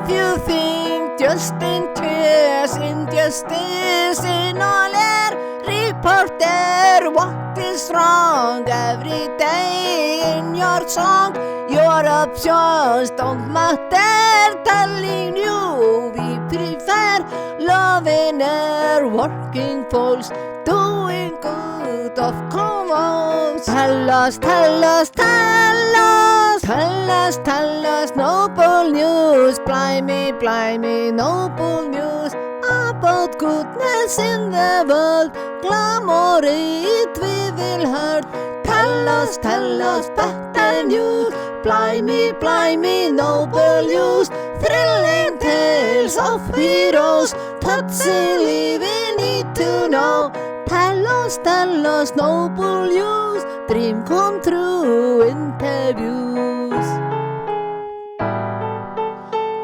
If you think injustice in all air, reporter, what is wrong? Every day in your song, your options don't matter. Telling you we prefer loving our working folks, doing good of commons. Tell us, noble news. Blimey, noble news about goodness in the world. Glamour it we will heard. Tell us better news. Blimey, noble news. Thrilling tales of heroes, touchingly we need to know. Tell us, noble news. Dream come true interviews.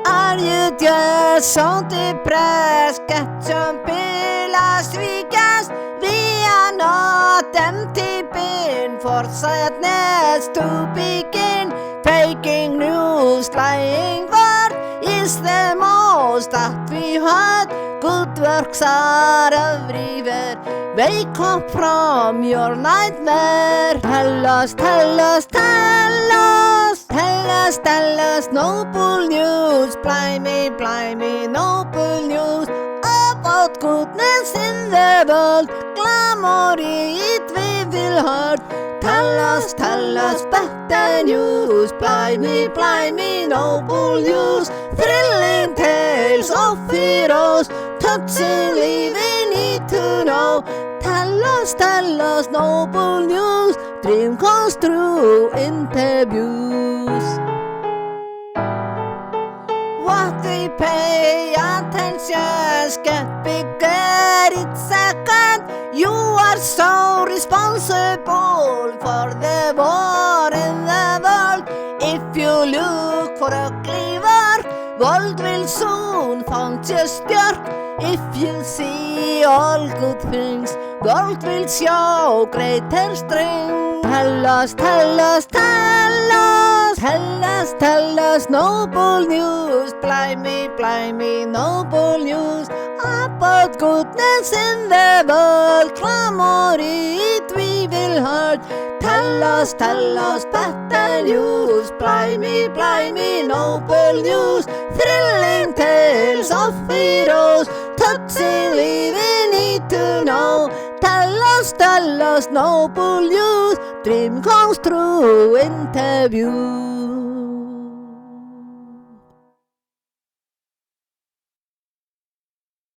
Are you just so depressed? Get some pill last weekend. We are not empty bin for sadness to begin. Faking news, lying word is the most that we heard. Good works are everywhere. Wake up from your nightmare. Tell us, noble news. Blimey, noble news about goodness in the world. Glamour it we will heard. Tell us better news. Blimey, noble news. Thrilling tales of heroes, touchingly we need to know. Tell us, noble news. Dream comes true interviews. What we pay attention get bigger each second. You are so responsible for the war in the world. If you look for a clever, world will soon find just your. If you see all good things, world will show greater strength. Tell us, noble news. Blimey, noble news about goodness in the world. Glamour it we will heard. Tell us better news. Blimey, noble news. Thrilling tales of heroes, touchingly we need to know. Tell us, noble news. Dream comes true interviews.